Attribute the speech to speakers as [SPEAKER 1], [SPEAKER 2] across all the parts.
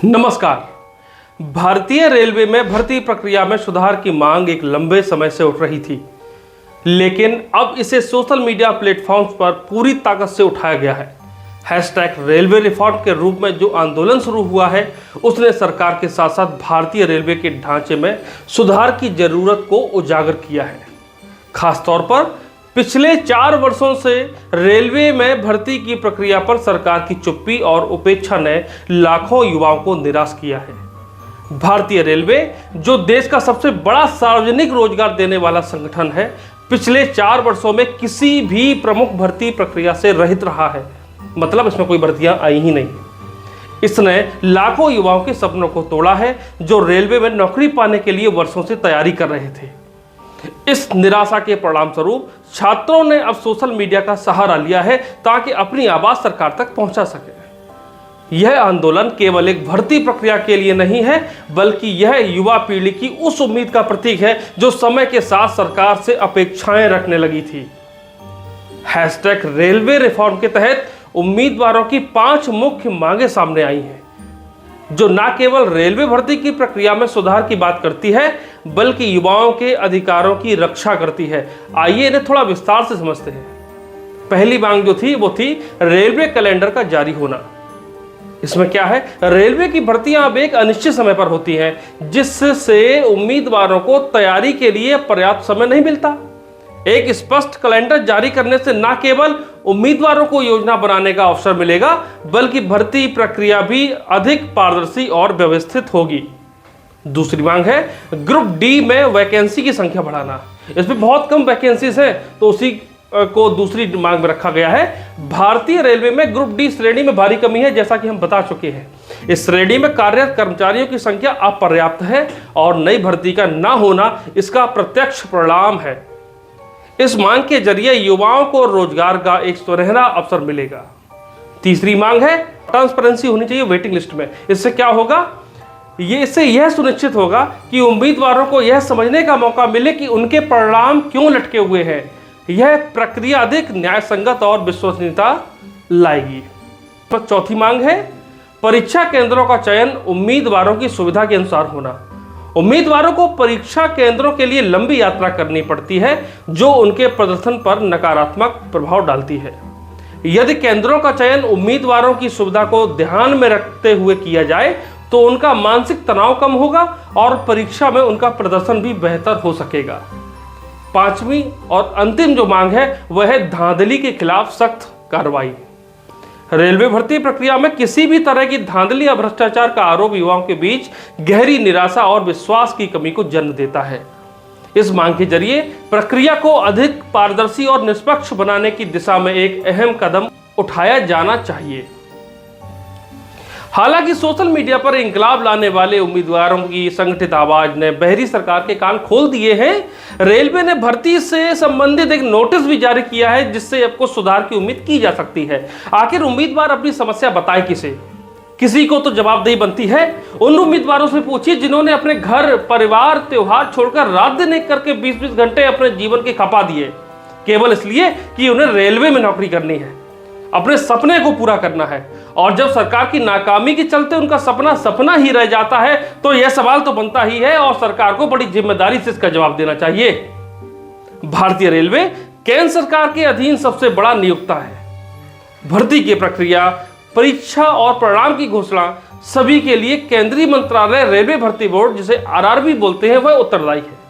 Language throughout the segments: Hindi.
[SPEAKER 1] नमस्कार। भारतीय रेलवे में भर्ती प्रक्रिया में सुधार की मांग एक लंबे समय से उठ रही थी, लेकिन अब इसे सोशल मीडिया प्लेटफॉर्म्स पर पूरी ताकत से उठाया गया है। हैशटैग रेलवे रिफॉर्म के रूप में जो आंदोलन शुरू हुआ है, उसने सरकार के साथ साथ भारतीय रेलवे के ढांचे में सुधार की जरूरत को उजागर किया है। खासतौर पर पिछले 4 वर्षों से रेलवे में भर्ती की प्रक्रिया पर सरकार की चुप्पी और उपेक्षा ने लाखों युवाओं को निराश किया है। भारतीय रेलवे, जो देश का सबसे बड़ा सार्वजनिक रोजगार देने वाला संगठन है, पिछले 4 वर्षों में किसी भी प्रमुख भर्ती प्रक्रिया से रहित रहा है। मतलब इसमें कोई भर्तियां आई ही नहीं। इसने लाखों युवाओं के सपनों को तोड़ा है, जो रेलवे में नौकरी पाने के लिए वर्षों से तैयारी कर रहे थे। इस निराशा के परिणाम स्वरूप छात्रों ने अब सोशल मीडिया का सहारा लिया है ताकि अपनी आवाज सरकार तक पहुंचा सके। यह आंदोलन केवल एक भर्ती प्रक्रिया के लिए नहीं है, बल्कि यह युवा पीढ़ी की उस उम्मीद का प्रतीक है जो समय के साथ सरकार से अपेक्षाएं रखने लगी थी। हैशटैग रेलवे रिफॉर्म के तहत उम्मीदवारों की 5 मुख्य मांगे सामने आई हैं, जो न केवल रेलवे भर्ती की प्रक्रिया में सुधार की बात करती है, बल्कि युवाओं के अधिकारों की रक्षा करती है। आइए इन्हें थोड़ा विस्तार से समझते हैं। पहली मांग जो थी वो थी रेलवे कैलेंडर का जारी होना। इसमें क्या है, रेलवे की भर्तियां अब एक अनिश्चित समय पर होती हैं, जिससे उम्मीदवारों को तैयारी के लिए पर्याप्त समय नहीं मिलता। एक स्पष्ट कैलेंडर जारी करने से न केवल उम्मीदवारों को योजना बनाने का अवसर मिलेगा, बल्कि भर्ती प्रक्रिया भी अधिक पारदर्शी और व्यवस्थित होगी। दूसरी मांग है ग्रुप डी में वैकेंसी की संख्या बढ़ाना। इसमें बहुत कम वैकेंसीज है, तो उसी को दूसरी मांग में रखा गया है। भारतीय रेलवे में ग्रुप डी श्रेणी में भारी कमी है, जैसा कि हम बता चुके हैं। इस श्रेणी में कार्यरत कर्मचारियों की संख्या अपर्याप्त है और नई भर्ती का न होना इसका प्रत्यक्ष परिणाम है। इस मांग के जरिए युवाओं को रोजगार का एक सुनहरा अवसर मिलेगा। तीसरी मांग है ट्रांसपेरेंसी होनी चाहिए वेटिंग लिस्ट में। इससे क्या होगा, इससे यह सुनिश्चित होगा कि उम्मीदवारों को यह समझने का मौका मिले कि उनके परिणाम क्यों लटके हुए हैं। यह प्रक्रिया अधिक न्यायसंगत और विश्वसनीयता लाएगी। चौथी मांग है परीक्षा केंद्रों का चयन उम्मीदवारों की सुविधा के अनुसार होना। उम्मीदवारों को परीक्षा केंद्रों के लिए लंबी यात्रा करनी पड़ती है, जो उनके प्रदर्शन पर नकारात्मक प्रभाव डालती है। यदि केंद्रों का चयन उम्मीदवारों की सुविधा को ध्यान में रखते हुए किया जाए, तो उनका मानसिक तनाव कम होगा और परीक्षा में उनका प्रदर्शन भी बेहतर हो सकेगा। पांचवी और अंतिम जो मांग है वह है धांधली के खिलाफ सख्त कार्रवाई। रेलवे भर्ती प्रक्रिया में किसी भी तरह की धांधली या भ्रष्टाचार का आरोप युवाओं के बीच गहरी निराशा और विश्वास की कमी को जन्म देता है। इस मांग के जरिए प्रक्रिया को अधिक पारदर्शी और निष्पक्ष बनाने की दिशा में एक अहम कदम उठाया जाना चाहिए। हालांकि सोशल मीडिया पर इंकलाब लाने वाले उम्मीदवारों की संगठित आवाज ने बहरी सरकार के कान खोल दिए हैं। रेलवे ने भर्ती से संबंधित एक नोटिस भी जारी किया है, जिससे अब कुछ सुधार की उम्मीद की जा सकती है। आखिर उम्मीदवार अपनी समस्या बताए किसे? किसी को तो जवाबदेही बनती है। उन उम्मीदवारों से पूछिए जिन्होंने अपने घर, परिवार, त्योहार छोड़कर रात दिन एक करके 20-20 घंटे अपने जीवन के खपा दिए, केवल इसलिए कि उन्हें रेलवे में नौकरी करनी है, अपने सपने को पूरा करना है। और जब सरकार की नाकामी के चलते उनका सपना सपना ही रह जाता है, तो यह सवाल तो बनता ही है और सरकार को बड़ी जिम्मेदारी से इसका जवाब देना चाहिए। भारतीय रेलवे केंद्र सरकार के अधीन सबसे बड़ा नियोक्ता है। भर्ती की प्रक्रिया, परीक्षा और परिणाम की घोषणा सभी के लिए केंद्रीय मंत्रालय रेलवे भर्ती बोर्ड, जिसे आरआरबी बोलते हैं, वह उत्तरदायी है।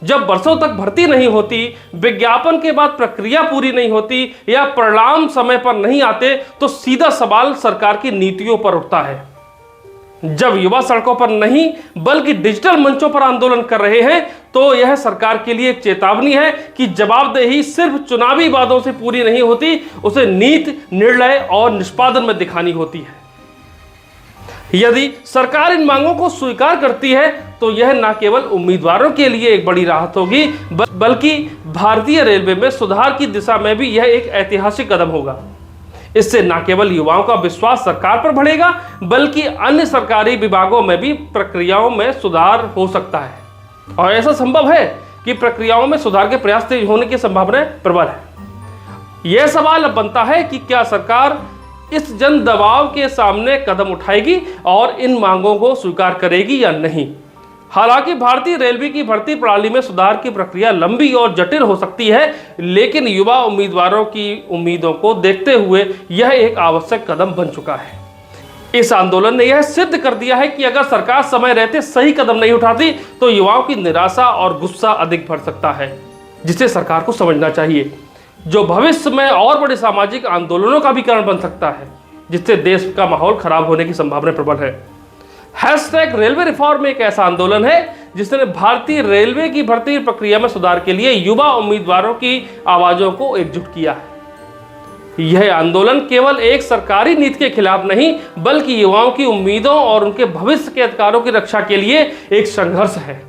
[SPEAKER 1] जब वर्षों तक भर्ती नहीं होती, विज्ञापन के बाद प्रक्रिया पूरी नहीं होती या परिणाम समय पर नहीं आते, तो सीधा सवाल सरकार की नीतियों पर उठता है। जब युवा सड़कों पर नहीं बल्कि डिजिटल मंचों पर आंदोलन कर रहे हैं, तो यह सरकार के लिए एक चेतावनी है कि जवाबदेही सिर्फ चुनावी वादों से पूरी नहीं होती, उसे नीति, निर्णय और निष्पादन में दिखानी होती है। यदि सरकार इन मांगों को स्वीकार करती है, तो यह न केवल उम्मीदवारों के लिए एक बड़ी राहत होगी, बल्कि भारतीय रेलवे में सुधार की दिशा में भी यह एक ऐतिहासिक कदम होगा। इससे न केवल युवाओं का विश्वास सरकार पर बढ़ेगा, बल्कि अन्य सरकारी विभागों में भी प्रक्रियाओं में सुधार हो सकता है। और ऐसा संभव है कि प्रक्रियाओं में सुधार के प्रयास तेज होने की संभावना प्रबल है। यह सवाल अब बनता है कि क्या सरकार इस जन दबाव के सामने कदम उठाएगी और इन मांगों को स्वीकार करेगी या नहीं। हालांकि भारतीय रेलवे की भर्ती प्रणाली में सुधार की प्रक्रिया लंबी और जटिल हो सकती है, लेकिन युवा उम्मीदवारों की उम्मीदों को देखते हुए यह एक आवश्यक कदम बन चुका है। इस आंदोलन ने यह सिद्ध कर दिया है कि अगर सरकार समय रहते सही कदम नहीं उठाती तो युवाओं की निराशा और गुस्सा अधिक बढ़ सकता है, जिसे सरकार को समझना चाहिए, जो भविष्य में और बड़े सामाजिक आंदोलनों का भी कारण बन सकता है, जिससे देश का माहौल खराब होने की संभावना प्रबल है। हैशटैग रेलवे रिफॉर्म एक ऐसा आंदोलन है जिसने भारतीय रेलवे की भर्ती प्रक्रिया में सुधार के लिए युवा उम्मीदवारों की आवाजों को एकजुट किया है। यह आंदोलन केवल एक सरकारी नीति के खिलाफ नहीं, बल्कि युवाओं की उम्मीदों और उनके भविष्य के अधिकारों की रक्षा के लिए एक संघर्ष है।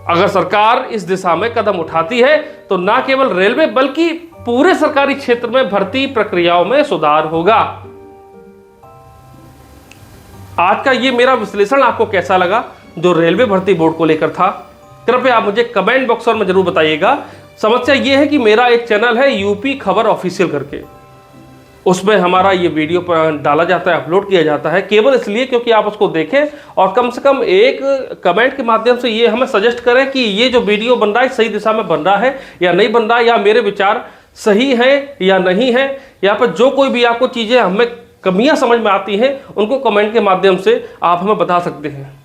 [SPEAKER 1] अगर सरकार इस दिशा में कदम उठाती है तो न केवल रेलवे बल्कि पूरे सरकारी क्षेत्र में भर्ती प्रक्रियाओं में सुधार होगा। आज का ये मेरा विश्लेषण आपको कैसा लगा, जो रेलवे भर्ती बोर्ड को लेकर था? कृपया आप मुझे कमेंट बॉक्स में जरूर बताइएगा। समस्या ये है कि मेरा एक चैनल है यूपी खबर ऑफिशियल करके, उसमें हमारा ये वीडियो डाला जाता है, अपलोड किया जाता है, केवल इसलिए क्योंकि आप उसको देखें और कम से कम एक कमेंट के माध्यम से ये हमें सजेस्ट करें कि ये जो वीडियो बन रहा है सही दिशा में बन रहा है या नहीं बन रहा है, या मेरे विचार सही हैं या नहीं है। यहाँ पर जो कोई भी आपको चीज़ें हमें कमियां समझ में आती हैं उनको कमेंट के माध्यम से आप हमें बता सकते हैं।